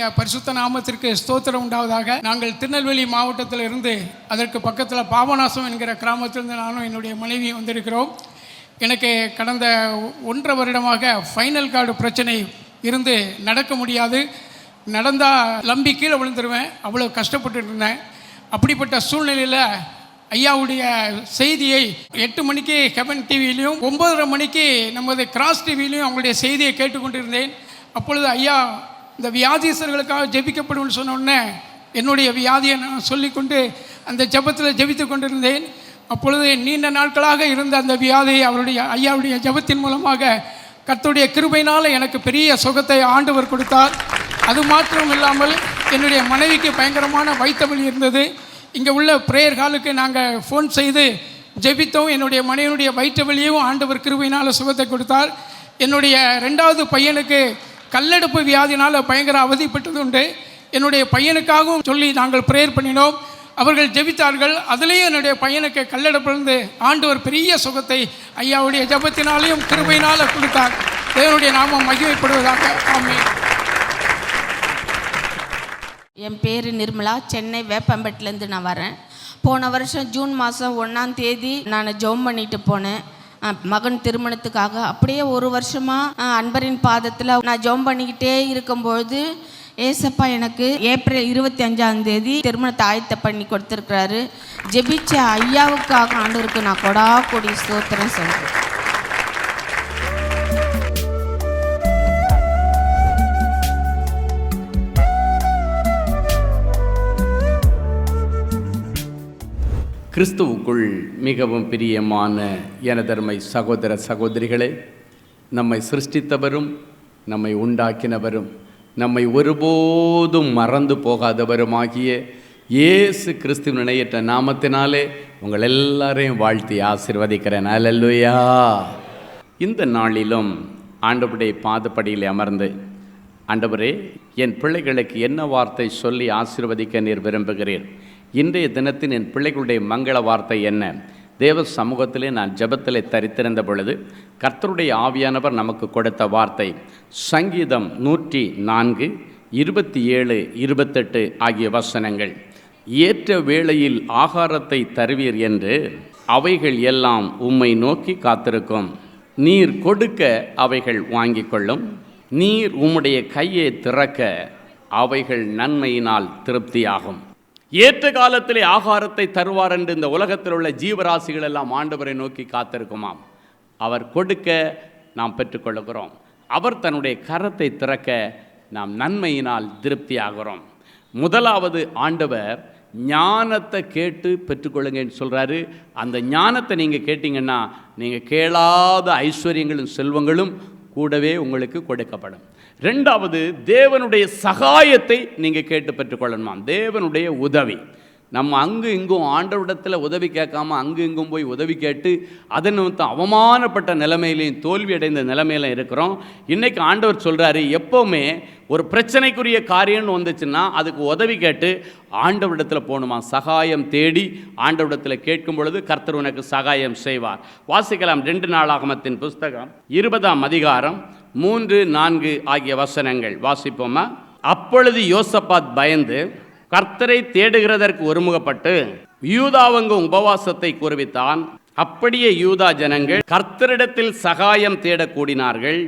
கர்த்தருடைய பரிசுத்த நாமத்திற்கு ஸ்தோத்திரம் உண்டாவதாக. நாங்கள் திருநெல்வேலி மாவட்டத்தில் இருந்து அதற்கு பக்கத்தில் பாபநாசம் என்கிற கிராமத்திலிருந்து நானும் என்னுடைய மனைவியும் வந்திருக்கிறோம். எனக்கு கடந்த 1.5 வருடமாக ஃபைனல் கார்டு பிரச்சனை இருந்து நடக்க முடியாது. நடந்தால் லம்பி கீழே விழுந்துருவேன், அவ்வளோ கஷ்டப்பட்டு இருந்தேன். அப்படிப்பட்ட சூழ்நிலையில் ஐயாவுடைய செய்தியை 8 மணிக்கு ஹெவன் டிவிலையும் 9:30 மணிக்கு நமது கிராஸ் டிவிலையும் அவங்களுடைய செய்தியை கேட்டுக்கொண்டிருந்தேன். அப்பொழுது ஐயா இந்த வியாதிஸ்தர்களுக்காக ஜெபிக்கப்படும் சொன்னோடனே என்னுடைய வியாதியை நான் சொல்லிக்கொண்டு அந்த ஜெபத்தில் ஜெபித்து கொண்டிருந்தேன். அப்பொழுது நீண்ட நாட்களாக இருந்த அந்த வியாதியை ஐயாவுடைய ஜெபத்தின் மூலமாக கர்த்தருடைய கிருபையினால் எனக்கு பெரிய சுகத்தை ஆண்டவர் கொடுத்தார். அது மாத்திரம் இல்லாமல் என்னுடைய மனைவிக்கு பயங்கரமான வயிற்று வலி இருந்தது. இங்கே உள்ள ப்ரேயர் ஹாலுக்கு நாங்கள் ஃபோன் செய்து ஜெபித்தோம். என்னுடைய மனைவியுடைய வயிற்று வலியும் ஆண்டவர் கிருபையினால் சுகத்தை கொடுத்தார். என்னுடைய 2வது பையனுக்கு கல்லெடுப்பு வியாதினால் பயங்கர அவதிப்பட்டது உண்டு. என்னுடைய பையனுக்காகவும் சொல்லி நாங்கள் ப்ரேயர் பண்ணினோம். அவர்கள் ஜெபித்தார்கள். அதுலேயும் என்னுடைய பையனுக்கு கல்லெடுப்பிலிருந்து ஆண்டவர் பெரிய சுகத்தை ஐயாவுடைய ஜெபத்தினாலையும் கிருபையினால் கொடுத்தார். தேவனுடைய நாமம் மகிமைப்படுவதாக. ஆமென். என் பேர் நிர்மலா. சென்னை வேப்பம்பேட்டிலேருந்து நான் வரேன். போன வருஷம் ஜூன் மாதம் 1ஆம் தேதி நான் ஜெபம் பண்ணிட்டு போனேன் மகன் திருமணத்துக்காக. அப்படியே 1 வருஷமாக அன்பரின் பாதத்தில் நான் ஜெபம் பண்ணிக்கிட்டே இருக்கும்பொழுது ஏசப்பா எனக்கு ஏப்ரல் 25ஆம் தேதி திருமணத்தை ஆயத்த பண்ணி கொடுத்துருக்கிறாரு. ஜெபிச்ச ஐயாவுக்காக ஆண்டவருக்கு நான் கொடாக்கொடி ஸ்தோத்திரம் சொல்கிறேன். கிறிஸ்துவுக்குள் மிகவும் பிரியமான எனதருமை சகோதர சகோதரிகளே, நம்மை சிருஷ்டித்தவரும் நம்மை உண்டாக்கினவரும் நம்மை ஒருபோதும் மறந்து போகாதவருமாகிய இயேசு கிறிஸ்துவின் இணையற்ற நாமத்தினாலே உங்கள் எல்லாரையும் வாழ்த்தி ஆசீர்வதிக்கிறேன். அல்லேலூயா. இந்த நாளிலும் ஆண்டவருடைய பாதப்படியில் அமர்ந்து, ஆண்டவரே, என் பிள்ளைகளுக்கு என்ன வார்த்தை சொல்லி ஆசீர்வதிக்க நீர் விரும்புகிறீர்? இன்றைய தினத்தின் என் பிள்ளைகளுடைய மங்கள வார்த்தை என்ன? தேவ சமூகத்திலே நான் ஜெபத்திலே தரித்திருந்த பொழுது கர்த்தருடைய ஆவியானவர் நமக்கு கொடுத்த வார்த்தை சங்கீதம் 104, 27, 28 ஆகிய வசனங்கள். ஏற்ற வேளையில் ஆகாரத்தை தருவீர் என்று அவைகள் எல்லாம் உம்மை நோக்கி காத்திருக்கும். நீர் கொடுக்க அவைகள் வாங்கிக் கொள்ளும். நீர் உம்முடைய கையை திறக்க அவைகள் நன்மையினால் திருப்தியாகும். ஏற்ற காலத்திலே ஆகாரத்தை தருவார் என்று இந்த உலகத்தில் உள்ள ஜீவராசிகள் எல்லாம் ஆண்டவரை நோக்கி காத்திருக்குமாம். அவர் கொடுக்க நாம் பெற்றுக்கொள்கிறோம். அவர் தன்னுடைய கரத்தை திறக்க நாம் நன்மையினால் திருப்தியாகிறோம். முதலாவது ஆண்டவர் ஞானத்தை கேட்டு பெற்றுக்கொள்ளுங்கன்னு சொல்கிறாரு. அந்த ஞானத்தை நீங்கள் கேட்டிங்கன்னா நீங்கள் கேளாத ஐஸ்வர்யங்களும் செல்வங்களும் கூடவே உங்களுக்கு கொடுக்கப்படும். 2வது தேவனுடைய சகாயத்தை நீங்கள் கேட்டு பெற்றுக்கொள்ளணுமா? தேவனுடைய உதவி. நம்ம அங்கு இங்கும் ஆண்டவரிடத்தில் உதவி கேட்காம அங்கு இங்கும் போய் உதவி கேட்டு அதன் நிமித்தம் அவமானப்பட்ட நிலைமையிலையும் தோல்வி அடைந்த நிலைமையில இருக்கிறோம். இன்றைக்கி ஆண்டவர் சொல்கிறாரு, எப்போவுமே ஒரு பிரச்சனைக்குரிய காரியம்னு வந்துச்சுன்னா அதுக்கு உதவி கேட்டு ஆண்டவரிடத்தில் போகணுமா? சகாயம் தேடி ஆண்டவரிடத்தில் கேட்கும் பொழுது கர்த்தர் உனக்கு சகாயம் செய்வார். வாசிக்கலாம் 2 நாளாகமத்தின் புஸ்தகம் 20ஆம் அதிகாரம் 3, 4 ஆகிய வசனங்கள் வாசிப்போமா? அப்பொழுது யோசபாத் பயந்து கர்த்தரை தேடுகிறதற்கு ஒருமுகப்பட்டு யூதாவெங்கும் உபவாசத்தை கூறுவித்தான். அப்படியே யூதா ஜனங்கள் கர்த்தரிடத்தில் சகாயம் தேட கூடினார்கள்.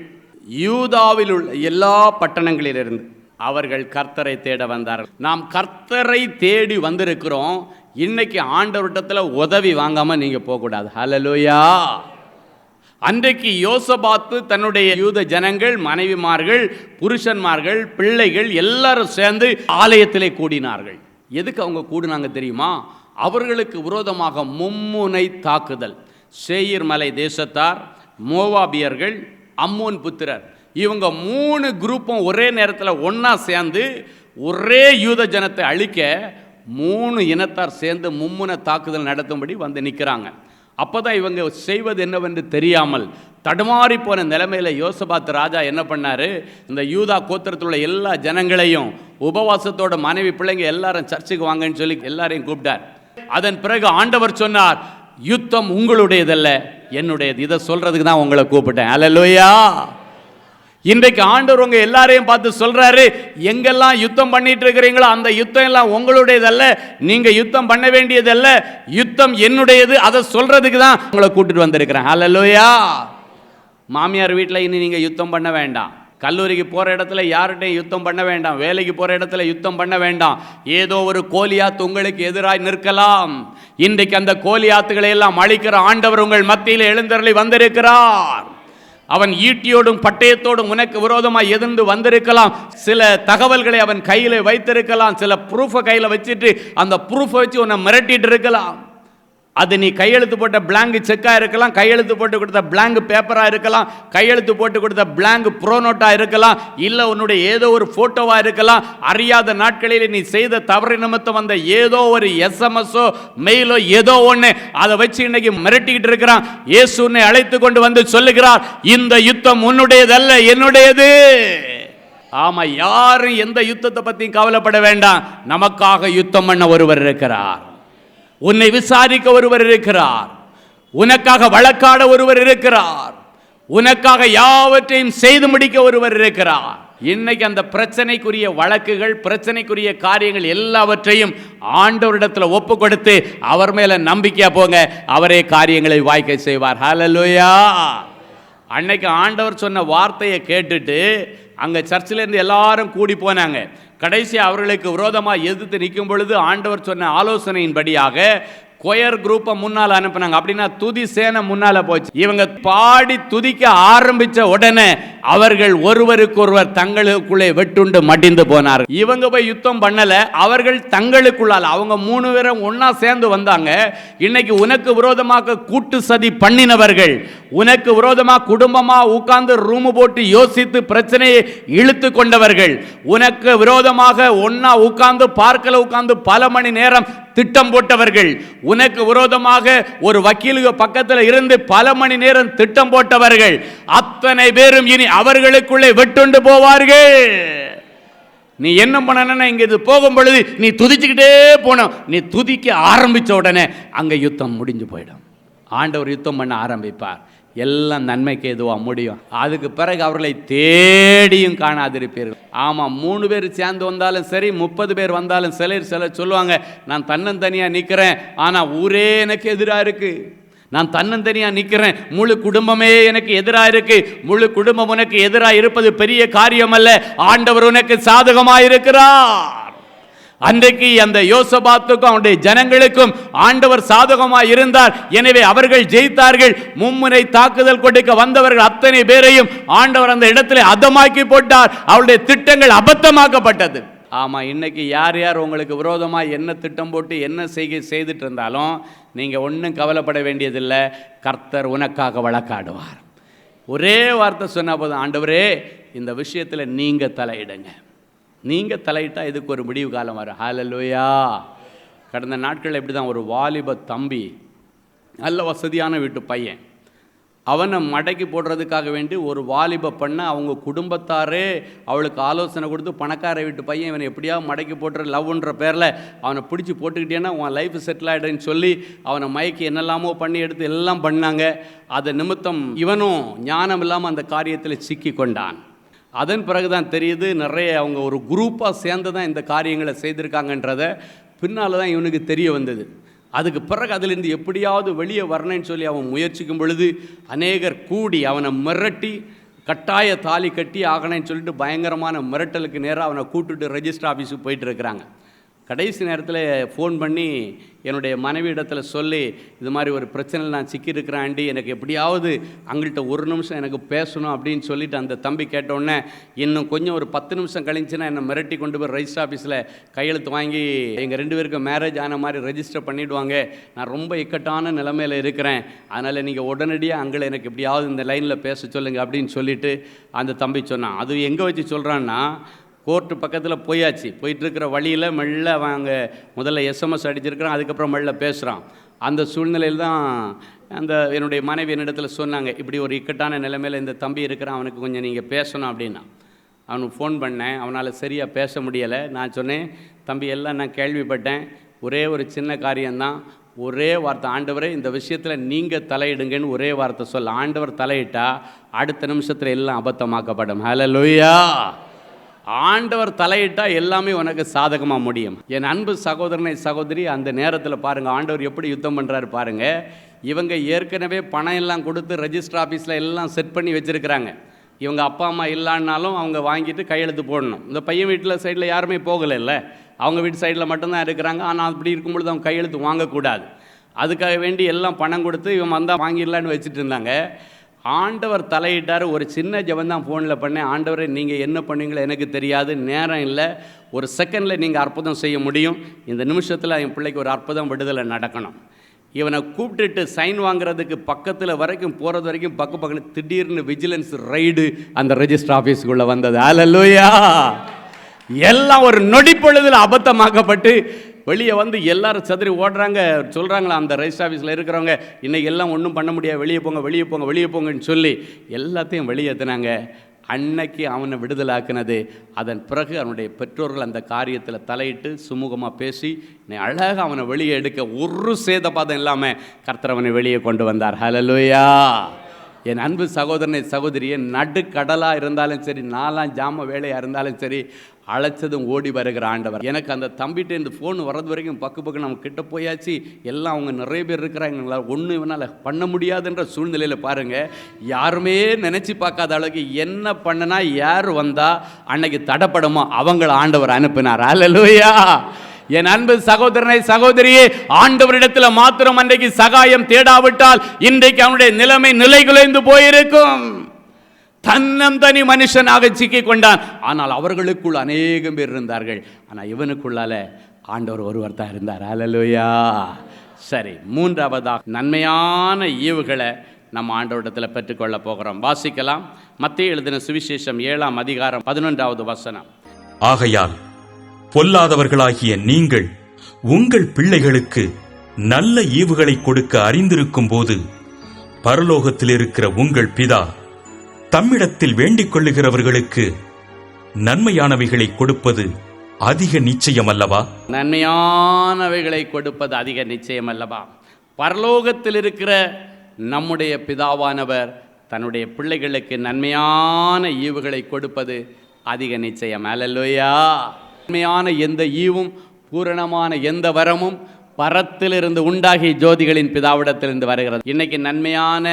யூதாவில் உள்ள எல்லா பட்டணங்களிலிருந்து அவர்கள் கர்த்தரை தேட வந்தார்கள். நாம் கர்த்தரை தேடி வந்திருக்கிறோம். இன்னைக்கு ஆண்டவரிடத்தில் உதவி வாங்காம நீங்க போகக்கூடாது. ஹல்லேலூயா. அன்றைக்கு யோசபாத்து தன்னுடைய யூத ஜனங்கள், மனைவிமார்கள், புருஷன்மார்கள், பிள்ளைகள் எல்லாரும் சேர்ந்து ஆலயத்திலே கூடினார்கள். எதுக்கு அவங்க கூடினாங்க தெரியுமா? அவர்களுக்கு விரோதமாக மும்முனை தாக்குதல். சேயீர் மலை தேசத்தார், மோவாபியர்கள், அம்மோன் புத்திரர், இவங்க 3 குரூப்பும் ஒரே நேரத்தில் ஒன்றா சேர்ந்து ஒரே யூத ஜனத்தை அழிக்க 3 இனத்தார் சேர்ந்து மும்முனை தாக்குதல் நடத்தும்படி வந்து நிற்கிறாங்க. அப்போ தான் இவங்க செய்வது என்னவென்று தெரியாமல் தடுமாறி போன நிலைமையில் யோசபாத் ராஜா என்ன பண்ணார்? இந்த யூதா கோத்திரத்தில் உள்ள எல்லா ஜனங்களையும் உபவாசத்தோட மனைவி பிள்ளைங்க எல்லாரும் சர்ச்சுக்கு வாங்கன்னு சொல்லி எல்லாரையும் கூப்பிட்டார். அதன் பிறகு ஆண்டவர் சொன்னார், யுத்தம் உங்களுடையதல்ல என்னுடையது. இதை சொல்றதுக்கு தான் உங்களை கூப்பிட்டேன். அல்லேலூயா. இன்றைக்கு ஆண்டவர் உங்க எல்லாரையும் பார்த்து சொல்றாரு, எங்கெல்லாம் யுத்தம் பண்ணிட்டு இருக்கிறீங்களோ அந்த யுத்தம் எல்லாம் உங்களுடையதல்ல, நீங்க யுத்தம் பண்ண வேண்டியதல்ல, யுத்தம் என்னுடையது. அதை சொல்றதுக்கு தான் உங்களை கூட்டிட்டு வந்திருக்கிறேன். ஹல்லேலூயா. மாமியார் வீட்டில் இனி நீங்க யுத்தம் பண்ண வேண்டாம். கல்லூரிக்கு போகிற இடத்துல யார்கிட்டையும் யுத்தம் பண்ண வேண்டாம். வேலைக்கு போகிற இடத்துல யுத்தம் பண்ண வேண்டாம். ஏதோ ஒரு கோலியாத்து உங்களுக்கு எதிராய் நிற்கலாம். இன்றைக்கு அந்த கோலியாத்துகளை எல்லாம் அழிக்கிற ஆண்டவர் உங்கள் மத்தியில் எழுந்தருளி வந்திருக்கிறார். அவன் ஈட்டியோடும் பட்டயத்தோடும் உனக்கு விரோதமாக எதிர்ந்து வந்திருக்கலாம். சில தகவல்களை அவன் கையில் வைத்திருக்கலாம். சில ப்ரூஃபை கையில் வச்சுட்டு அந்த ப்ரூஃபை வச்சு உன்னை மிரட்டிட்டு இருக்கலாம். அது நீ கையெழுத்து போட்ட பிளாங்க் செக்காக இருக்கலாம், கையெழுத்து போட்டு கொடுத்த பிளாங்க் பேப்பராக இருக்கலாம், கையெழுத்து போட்டு கொடுத்த பிளாங்க் ப்ரோனோட்டாக இருக்கலாம், இல்லை உன்னுடைய ஏதோ ஒரு ஃபோட்டோவாக இருக்கலாம். அறியாத நாட்களில் நீ செய்த தவறு நிமித்தம் வந்த ஏதோ ஒரு எஸ்எம்எஸோ மெயிலோ ஏதோ ஒன்று அதை வச்சு இன்னைக்கு மிரட்டிக்கிட்டு இருக்கிறான். இயேசு உன்னை அழைத்து கொண்டு வந்து சொல்லுகிறார், இந்த யுத்தம் உன்னுடையதல்ல, என்னுடையது. ஆமா, யாரும் எந்த யுத்தத்தை பற்றியும் கவலைப்பட வேண்டாம். நமக்காக யுத்தம் பண்ண ஒருவர் இருக்கிறார். உன்னை விசாரிக்க ஒருவர் இருக்கிறார். உனக்காக வழக்காட ஒருவர் இருக்கிறார். உனக்காக யாவற்றையும் செய்து முடிக்க ஒருவர் இருக்கிறார். இன்னைக்கு அந்த பிரச்சனைக்குரிய வழக்குகள், பிரச்சனைக்குரிய காரியங்கள் எல்லாவற்றையும் ஆண்டவரிடத்தில் ஒப்பு கொடுத்து அவர் மேல நம்பிக்கையா போங்க. அவரே காரியங்களை வாய்க்க செய்வார். ஹல்லேலூயா. அன்னைக்கு ஆண்டவர் சொன்ன வார்த்தையை கேட்டுட்டு அங்க சர்ச்சில் இருந்து எல்லாரும் கூடி போனாங்க. கடைசி அவர்களுக்கு விரோதமாக எதிர்த்து நிற்கும் பொழுது ஆண்டவர் சொன்ன ஆலோசனையின்படியாக கொயர் குரூப்பை முன்னால் அனுப்பினாங்க. அப்படின்னா துதி சேனை முன்னால போச்சு. இவங்க பாடி துதிக்க ஆரம்பிச்ச உடனே அவர்கள் ஒருவருக்கொருவர் தங்களுக்குள்ளே வெட்டுண்டு மடிந்து போனார்கள். இவங்க போய் யுத்தம் பண்ணல, அவர்கள் தங்களுக்குள்ளால் அவங்க 3 பேரும் ஒன்னா சேர்ந்து வந்தாங்க. இன்னைக்கு உனக்கு விரோதமாக கூட்டு சதி பண்ணினவர்கள், உனக்கு விரோதமாக குடும்பமா உட்கார்ந்து ரூம் போட்டு யோசித்து பிரச்சனையை இழுத்து கொண்டவர்கள், உனக்கு விரோதமாக ஒன்னா உட்கார்ந்து பார்க்கல உட்கார்ந்து பல மணி நேரம் திட்டம் போட்டவர்கள், உனக்கு விரோதமாக ஒரு வக்கீலுக்கு பக்கத்தில் இருந்து பல மணி நேரம் திட்டம் போட்டவர்கள், அத்தனை பேரும் இனி அவர்களுக்குள்ளே வெட்டுண்டு போவார்கள். நீ என்ன பண்ணனா, இங்க இது போகும் பொழுது நீ துதிச்சுக்கிட்டே போனோம். நீ துதிக்க ஆரம்பிச்ச உடனே அங்க யுத்தம் முடிஞ்சு போயிடும். ஆண்டவர் யுத்தம் பண்ண ஆரம்பிப்பார். எல்லாம் நன்மைக்கு எதுவா முடியும். அதுக்கு பிறகு அவர்களை தேடியும் காணாதிருப்பீர்கள். ஆமாம், 3 பேர் சேர்ந்து வந்தாலும் சரி, 30 பேர் வந்தாலும் சிலர் சொல்லுவாங்க, நான் தன்னந்தனியாக நிற்கிறேன், ஆனால் ஊரே எனக்கு எதிராக இருக்கு. நான் தன்னந்தனியாக நிற்கிறேன், முழு குடும்பமே எனக்கு எதிராக இருக்கு. முழு குடும்பம் உனக்கு எதிராக இருப்பது பெரிய காரியம் அல்ல. ஆண்டவர் உனக்கு சாதகமாக இருக்கிறார். அன்றைக்கு அந்த யோசபாத்துக்கும் அவனுடைய ஜனங்களுக்கும் ஆண்டவர் சாதகமாக இருந்தார். எனவே அவர்கள் ஜெயித்தார்கள். மும்முனை தாக்குதல் கொடுக்க வந்தவர்கள் அத்தனை பேரையும் ஆண்டவர் அந்த இடத்துல அதமாக்கி போட்டார். அவருடைய திட்டங்கள் அபத்தமாக்கப்பட்டது. ஆமா, இன்னைக்கு யார் யார் உங்களுக்கு விரோதமாக என்ன திட்டம் போட்டு என்ன செய்துட்டு இருந்தாலும் நீங்க ஒன்றும் கவலைப்பட வேண்டியதில்லை. கர்த்தர் உனக்காக வழக்காடுவார். ஒரே வார்த்தை சொன்ன போதும், ஆண்டவரே இந்த விஷயத்தில் நீங்க தலையிடுங்க. நீங்கள் தலையிட்டால் இதுக்கு ஒரு முடிவு காலம் வரும். ஹல்லேலூயா. கடந்த நாட்களில் இப்படி தான் ஒரு வாலிப தம்பி, நல்ல வசதியான வீட்டு பையன், அவனை மடக்கி போடுறதுக்காக வேண்டி ஒரு வாலிப பெண்ணை அவங்க குடும்பத்தாரே அவளுக்கு ஆலோசனை கொடுத்து, பணக்கார வீட்டு பையன் இவனை எப்படியாவது மடக்கி போட்டுற லவ்ன்ற பேரில் அவனை பிடிச்சி போட்டுக்கிட்டேன்னா உன் லைஃப் செட்டில் ஆகிடுன்னு சொல்லி அவனை மயக்கி என்னெல்லாமோ பண்ணி எடுத்து எல்லாம் பண்ணாங்க. அது நிமித்தம் இவனும் ஞானம் இல்லாமல் அந்த காரியத்தில் சிக்கி கொண்டான். அதன் பிறகு தான் தெரியுது, நிறைய அவங்க ஒரு குரூப்பாக சேர்ந்து தான் இந்த காரியங்களை செய்திருக்காங்கன்றதை பின்னால் தான் இவனுக்கு தெரிய வந்தது. அதுக்கு பிறகு அதிலிருந்து எப்படியாவது வெளியே வரணும்னு சொல்லி அவன் முயற்சிக்கும் பொழுது அநேகர் கூடி அவனை மிரட்டி கட்டாய தாலி கட்டி ஆகணும்னு சொல்லிட்டு பயங்கரமான மிரட்டலுக்கு நேராக அவனை கூட்டுட்டு ரெஜிஸ்டர் ஆஃபீஸுக்கு போயிட்டு இருக்கிறாங்க. கடைசி நேரத்தில் ஃபோன் பண்ணி என்னுடைய மனைவி இடத்துல சொல்லி, இது மாதிரி ஒரு பிரச்சனையில் நான் சிக்கியிருக்கிறேன் ஆண்டி, எனக்கு எப்படியாவது அவங்கள்ட்ட ஒரு நிமிஷம் எனக்கு பேசணும் அப்படின்னு சொல்லிட்டு அந்த தம்பி கேட்டோடனே, இன்னும் கொஞ்சம் ஒரு 10 நிமிஷம் கழிச்சுன்னா என்னை மிரட்டி கொண்டு போய் ரெஜிஸ்டர் ஆஃபீஸில் கையெழுத்து வாங்கி எங்கள் 2 பேருக்கும் மேரேஜ் ஆன மாதிரி ரெஜிஸ்டர் பண்ணிவிடுவாங்க. நான் ரொம்ப இக்கட்டான நிலைமையில் இருக்கிறேன், அதனால் நீங்கள் உடனடியாக அங்கே எனக்கு எப்படியாவது இந்த லைனில் பேச சொல்லுங்கள் அப்படின்னு சொல்லிவிட்டு அந்த தம்பி சொன்னான். அது எங்கே வச்சு சொல்கிறான்னா, கோர்ட்டு பக்கத்தில் போயாச்சு. போயிட்டுருக்கிற வழியில் மெல்ல அவங்க முதல்ல எஸ்எம்எஸ் அடிச்சிருக்கிறான், அதுக்கப்புறம் மெல்ல பேசுகிறான். அந்த சூழ்நிலையில் தான் அந்த என்னுடைய மனைவி என்னிடத்தில் சொன்னாங்க, இப்படி ஒரு இக்கட்டான நிலைமையில் இந்த தம்பி இருக்கிறான், அவனுக்கு கொஞ்சம் நீங்கள் பேசணும் அப்படின்னா. அவனுக்கு ஃபோன் பண்ணேன், அவனால் சரியாக பேச முடியலை. நான் சொன்னேன், தம்பி எல்லாம் நான் கேள்விப்பட்டேன், ஒரே ஒரு சின்ன காரியம்தான், ஒரே வார்த்தை, ஆண்டவரே இந்த விஷயத்தில் நீங்கள் தலையிடுங்கன்னு ஒரே வார்த்தை சொல்ல. ஆண்டவர் தலையிட்டா அடுத்த நிமிஷத்தில் எல்லாம் அபத்தமாக்கப்படும். ஹல்லேலூயா. ஆண்டவர் தலையிட்டா எல்லாமே உனக்கு சாதகமாக முடியும். என் அன்பு சகோதரனை சகோதரி, அந்த நேரத்தில் பாருங்கள் ஆண்டவர் எப்படி யுத்தம் பண்ணுறாரு பாருங்கள். இவங்க ஏற்கனவே பணம் எல்லாம் கொடுத்து ரெஜிஸ்டர் ஆஃபீஸில் எல்லாம் செட் பண்ணி வச்சுருக்கிறாங்க. இவங்க அப்பா அம்மா இல்லைன்னாலும் அவங்க வாங்கிட்டு கையெழுத்து போடணும். இந்த பையன் வீட்டில் சைடில் யாருமே போகலைல்ல, அவங்க வீட்டு சைடில் மட்டும்தான் இருக்கிறாங்க. ஆனால் அப்படி இருக்கும்பொழுது அவங்க கையெழுத்து வாங்கக்கூடாது. அதுக்காக வேண்டி எல்லாம் பணம் கொடுத்து இவன் வந்தால் வாங்கிடலான்னு வச்சுட்டு இருந்தாங்க. ஆண்டவர் தலையிட்டார். ஒரு சின்ன ஜெபந்தான் ஃபோனில் பண்ணேன். ஆண்டவரை நீங்கள் என்ன பண்ணீங்களோ எனக்கு தெரியாது, நேரம் இல்லை, ஒரு செகண்டில் நீங்கள் அற்புதம் செய்ய முடியும். இந்த நிமிஷத்தில் என் பிள்ளைக்கு ஒரு அற்புதம் விடுதலை நடக்கணும். இவனை கூப்பிட்டுட்டு சைன் வாங்குறதுக்கு பக்கத்தில் வரைக்கும் போகிறது வரைக்கும் பக்கத்தில் திடீர்னு விஜிலன்ஸ் ரைடு அந்த ரெஜிஸ்டர் ஆஃபீஸுக்குள்ளே வந்தது. ஹல்லேலூயா. எல்லாம் ஒரு நொடி பொழுதில் அபத்தமாக்கப்பட்டு வெளியே வந்து எல்லாரும் சதுரி ஓடுறாங்க. சொல்கிறாங்களா அந்த ரெஜிஸ்டர் ஆஃபீஸில் இருக்கிறவங்க, இன்றைக்கி எல்லாம் ஒன்றும் பண்ண முடியாது, வெளியே போங்க வெளியே போங்க வெளியே போங்கன்னு சொல்லி எல்லாத்தையும் வெளியேற்றினாங்க. அன்னைக்கு அவனை விடுதலாக்குனது. அதன் பிறகு அவனுடைய பெற்றோர்கள் அந்த காரியத்தில் தலையிட்டு சுமூகமாக பேசி அழகாக அவனை வெளியே எடுக்க ஒரு சேதபாதம் இல்லாமல் கர்த்தர் அவனை வெளியே கொண்டு வந்தார். ஹல்லேலூயா. என் அன்பு சகோதரனை சகோதரியை, நடுக்கடலாக இருந்தாலும் சரி, நாலாம் ஜாம வேலையாக இருந்தாலும் சரி, அழைச்சதும் ஓடி வருகிற ஆண்டவர். எனக்கு அந்த தம்பிகிட்ட இந்த ஃபோன் வர்றது வரைக்கும் பக்கு நம்ம கிட்ட போயாச்சு, எல்லாம் அவங்க நிறைய பேர் இருக்கிறாங்க, எங்களால் ஒன்றும் இவனால் பண்ண முடியாதுன்ற சூழ்நிலையில் பாருங்கள், யாருமே நினச்சி பார்க்காத அளவுக்கு என்ன பண்ணுனா யார் வந்தால் அன்னைக்கு தடப்படமோ அவங்கள ஆண்டவர் அனுப்பினார். ஹல்லேலூயா. என் அன்பு சகோதரனை சகோதரியே, ஆண்டவரிடத்தில் மாத்திரம் அன்றைக்கு சகாயம் தேடாவிட்டால் இன்றைக்கு அவனுடைய நிலைமை நிலைகுலைந்து போயிருக்கும். தன்னந்தனி மனுஷனாக சிக்கிக் கொண்டான். ஆனால் அவர்களுக்குள் அநேகம் பேர் இருந்தார்கள். ஆனால் இவனுக்குள்ளால ஆண்டவர் ஒருவர் தான் இருந்தார். ஹல்லேலூயா. சரி, மூன்றாவதாக நன்மையான ஈவுகளை நம்ம ஆண்டவரிடத்தில் பெற்றுக்கொள்ள போகிறோம். வாசிக்கலாம். மத்தேயு எழுதின சுவிசேஷம் 7ஆம் அதிகாரம் 11வது வசனம். ஆகையால் பொல்லாதவர்களாகிய நீங்கள் உங்கள் பிள்ளைகளுக்கு நல்ல ஈவுகளை கொடுக்க அறிந்திருக்கும் போது பரலோகத்தில் இருக்கிற உங்கள் பிதா தம்மிடத்தில் வேண்டிக் கொள்ளுகிறவர்களுக்கு நன்மையானவைகளை கொடுப்பது அதிக நிச்சயம் அல்லவா? நன்மையானவைகளை கொடுப்பது அதிக நிச்சயம் அல்லவா? பரலோகத்தில் இருக்கிற நம்முடைய பிதாவானவர் தன்னுடைய பிள்ளைகளுக்கு நன்மையான ஈவுகளை கொடுப்பது அதிக நிச்சயம். ஹல்லேலூயா. நன்மையான எந்த ஈவும் பூரணமான எந்த வரமும் பரத்திலிருந்து உண்டாகி ஜோதிகளின் பிதாவிடத்திலிருந்து வருகிறது. இன்னைக்கு நன்மையான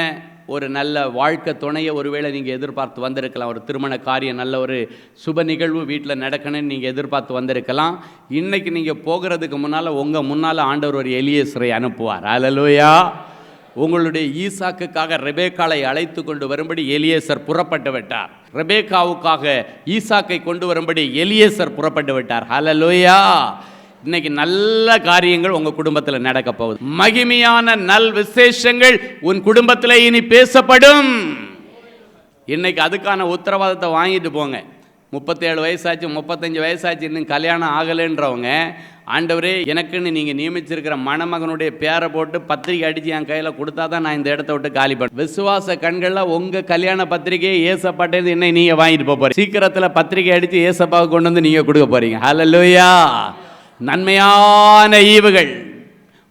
ஒரு நல்ல வாழ்க்கை துணையை ஒருவேளை நீங்கள் எதிர்பார்த்து வந்திருக்கலாம். ஒரு திருமண காரியம், நல்ல ஒரு சுப நிகழ்வு வீட்டில் நடக்கணும்னு நீங்கள் எதிர்பார்த்து வந்திருக்கலாம். இன்றைக்கி நீங்கள் போகிறதுக்கு முன்னால் உங்கள் முன்னால் ஆண்டவர் ஒரு எலியேசரை அனுப்புவார். ஹல்லேலூயா. உங்களுடைய ஈசாக்குக்காக ரெபேக்காளை அழைத்து கொண்டு வரும்படி எலியேசர் புறப்பட்டு விட்டார். ரெபேக்காவுக்காக ஈசாக்கை கொண்டு வரும்படி எலியேசர் புறப்பட்டு விட்டார். ஹல்லேலூயா. இன்னைக்கு நல்ல காரியங்கள் உங்க குடும்பத்தில் நடக்க போகுது. மகிமையான நல் விசேஷங்கள் உன் குடும்பத்தில் இனி பேசப்படும். இன்னைக்கு அதுக்கான உத்தரவாதத்தை வாங்கிட்டு போங்க. 37 வயசாச்சு, 35 வயசாச்சு, இன்னும் கல்யாணம் ஆகலைன்றவங்க, ஆண்டவரே எனக்குன்னு நீங்கள் நியமிச்சிருக்கிற மணமகனுடைய பேரை போட்டு பத்திரிக்கை அடித்து என் கையில் கொடுத்தா தான் நான் இந்த இடத்த விட்டு காலி பண்ணேன். விசுவாச கண்களில் உங்கள் கல்யாண பத்திரிகையை ஏசப்பாட்டேன்னு என்ன நீங்கள் வாங்கிட்டு போகிறீங்க. சீக்கிரத்தில் பத்திரிக்கை அடித்து ஏசப்பாவுக்கு கொண்டு வந்து நீங்கள் கொடுக்க போகிறீங்க. ஹல்லேலூயா. நன்மையான ஈவுகள்,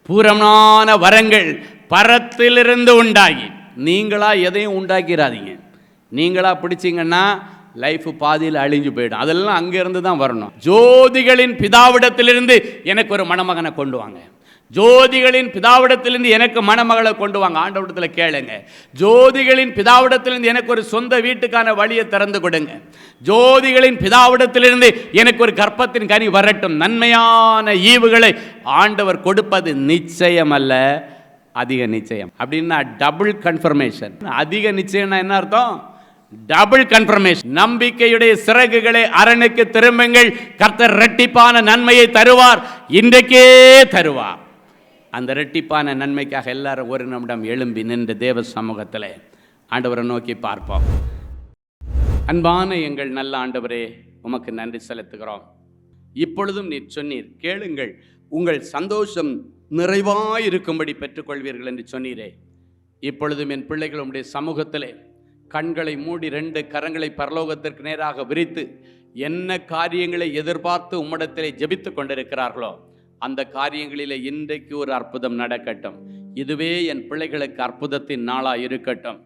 பூரணமான வரங்கள் பரத்திலிருந்து உண்டாகி, நீங்களா எதையும் உண்டாக்கிறாதீங்க. நீங்களா பிடிச்சிங்கன்னா லைஃப் பாதியில் அழிஞ்சு போயிடும். அதெல்லாம் அங்கேருந்து தான் வரணும். ஜோதிகளின் பிதாவிடத்திலிருந்து எனக்கு ஒரு மணமகனை கொண்டு வாங்க, ஜோதிகளின் பிதாவிடத்திலிருந்து எனக்கு மணமகளை கொண்டு வாங்க. ஆண்டவரிடத்தில் கேளுங்க. ஜோதிகளின் பிதாவிடத்திலிருந்து எனக்கு ஒரு சொந்த வீட்டுக்கான வழியை திறந்து கொடுங்க. ஜோதிகளின் பிதாவிடத்திலிருந்து எனக்கு ஒரு கற்பத்தின் கனி வரட்டும். நன்மையான ஈவுகளை ஆண்டவர் கொடுப்பது நிச்சயம் அல்ல, அதிக நிச்சயம். அப்படின்னா டபுள் கன்ஃபர்மேஷன். அதிக நிச்சயம்னா என்ன அர்த்தம்? Double confirmation. நம்பிக்கையுடைய சிறகுகளை அரணுக்கு திரும்புங்கள், கர்த்தர் இரட்டிப்பான நன்மையை தருவார், இன்றைக்கே தருவார். அந்த இரட்டிப்பான நன்மைக்காக எல்லாரும் ஒரு நிமிடம் எழும்பி நின்று தேவ சமூகத்தில் ஆண்டவரை நோக்கி பார்ப்போம். அன்பான எங்கள் நல்ல ஆண்டவரே, உமக்கு நன்றி செலுத்துகிறோம். இப்பொழுதும் நீர் சொன்னீர், கேளுங்கள் உங்கள் சந்தோஷம் நிறைவாயிருக்கும்படி பெற்றுக்கொள்வீர்கள் என்று சொன்னீரே. இப்பொழுதும் என் பிள்ளைகள் உம்முடைய சமூகத்திலே கண்களை மூடி 2 கரங்களை பரலோகத்திற்கு நேராக விரித்து என்ன காரியங்களை எதிர்பார்த்து உம்மிடத்திலே ஜெபித்து கொண்டிருக்கிறார்களோ அந்த காரியங்களிலே இன்றைக்கு ஒரு அற்புதம் நடக்கட்டும். இதுவே என் பிள்ளைகளுக்கு அற்புதத்தின் நாளாக இருக்கட்டும்.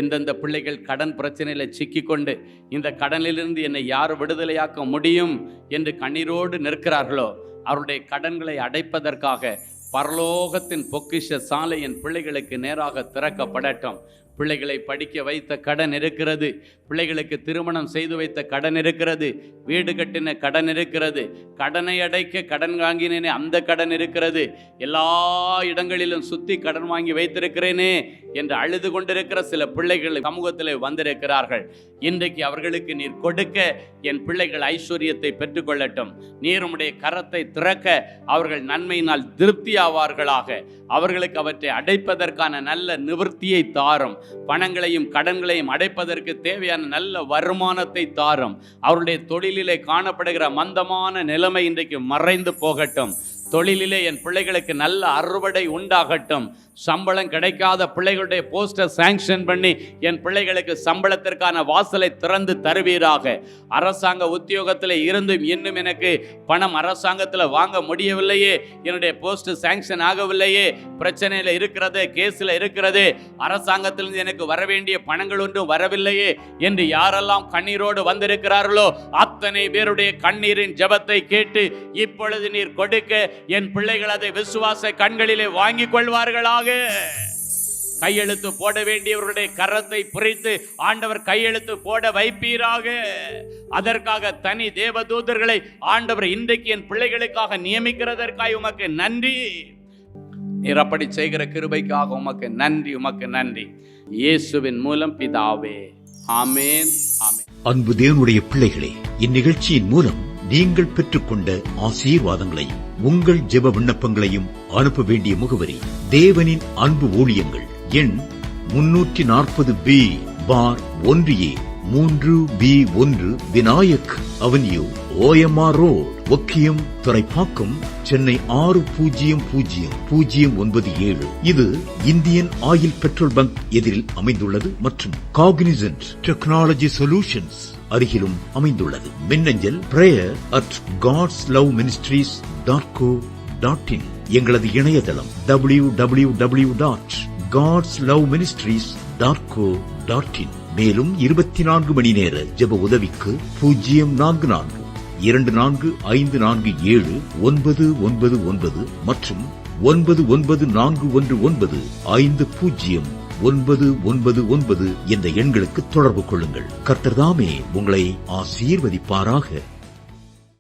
எந்தெந்த பிள்ளைகள் கடன் பிரச்சனையில் சிக்கிக்கொண்டு இந்த கடனிலிருந்து என்னை யார் விடுதலையாக்க முடியும் என்று கண்ணீரோடு நிற்கிறார்களோ, அவருடைய கடன்களை அடைப்பதற்காக பரலோகத்தின் பொக்கிஷ சாலை என் பிள்ளைகளுக்கு நேராக திறக்கப்படட்டும். பிள்ளைகளை படிக்க வைத்த கடன் இருக்கிறது, பிள்ளைகளுக்கு திருமணம் செய்து வைத்த கடன் இருக்கிறது, வீடு கட்டின கடன் இருக்கிறது, கடனை அடைக்க கடன் வாங்கினேனே அந்த கடன் இருக்கிறது, எல்லா இடங்களிலும் சுற்றி கடன் வாங்கி வைத்திருக்கிறேனே என்று அழுது கொண்டிருக்கிற சில பிள்ளைகள் சமூகத்தில் வந்திருக்கிறார்கள். இன்றைக்கு அவர்களுக்கு நீர் கொடுக்க என் பிள்ளைகள் ஐஸ்வர்யத்தை பெற்றுக்கொள்ளட்டும். நீர் உம்முடைய கரத்தை திறக்க அவர்கள் நன்மையினால் திருப்தி ஆவார்களாக. அவர்களுக்கு அவற்றை அடைப்பதற்கான நல்ல நிவர்த்தியை தாரும். பணங்களையும் கடன்களையும் அடைப்பதற்கு தேவையான நல்ல வருமானத்தை தாரும். அவருடைய தொழிலிலே காணப்படுகிற மந்தமான நிலைமை இன்றைக்கு மறைந்து போகட்டும். தொழிலிலே என் பிள்ளைகளுக்கு நல்ல அறுவடை உண்டாகட்டும். சம்பளம் கிடைக்காத பிள்ளைகளுடைய போஸ்டர் சாங்ஷன் பண்ணி என் பிள்ளைகளுக்கு சம்பளத்திற்கான வாசலை திறந்து தருவீராக. அரசாங்க உத்தியோகத்தில் இருந்தும் இன்னும் எனக்கு பணம் அரசாங்கத்தில் வாங்க முடியவில்லையே, என்னுடைய போஸ்ட் சாங்ஷன் ஆகவில்லையே, பிரச்சனையில் இருக்கிறது, கேஸில் இருக்கிறது, அரசாங்கத்திலிருந்து எனக்கு வர வேண்டிய பணங்கள் ஒன்றும் வரவில்லையே என்று யாரெல்லாம் கண்ணீரோடு வந்திருக்கிறார்களோ அத்தனை பேருடைய கண்ணீரின் ஜெபத்தை கேட்டு இப்பொழுது நீர் கொடுக்க என் பிள்ளைகள் அதை விசுவாச கண்களிலே வாங்கிக் கொள்வார்களாக. கையெழுத்து போட வேண்டியவர்களுடைய கரத்தை பிரித்து ஆண்டவர் கையெழுத்து போட வைப்பீராக. அதற்காக தனி தேவதூதர்களை ஆண்டவர் இன்றைக்கு என் பிள்ளைகளுக்காக நியமிக்கிறதற்காக உமக்கு நன்றி. நீர் அப்படி செய்கிற கிருபைக்காக உமக்கு நன்றி, உமக்கு நன்றி. இயேசுவின் மூலம் பிதாவே, ஆமென், ஆமென். அன்பு தேவனுடைய பிள்ளைகளே, இந்நிகழ்ச்சியின் மூலம் நீங்கள் பெற்றுக்கொண்ட ஆசீர்வாதங்களை உங்கள் ஜெப விண்ணப்பங்களையும் அனுப்ப வேண்டிய முகவரி தேவனின் அன்பு ஊழியங்கள், எண் 340B பார் 1A 3B1 Vinayak avenue, OMR road, Okkiyam, Thoraipakkam, Chennai 600097. இது இந்தியன் ஆயில் பெட்ரோல் பங்க் எதிரில் அமைந்துள்ளது மற்றும் காக்னிசன்ட் டெக்னாலஜி சொல்யூஷன்ஸ் அருகிலும் அமைந்துள்ளது. மின்னஞ்சல் prayer@godsloveministries.co.in. எங்களது இணையதளம் www.godsloveministries.co.in. மேலும் 24 மணி நேர ஜெப உதவிக்கு 04454479999 மற்றும் 9941950999 என்ற எண்களுக்கு தொடர்பு கொள்ளுங்கள். கர்த்தர் தாமே உங்களை ஆசீர்வதிப்பாராக.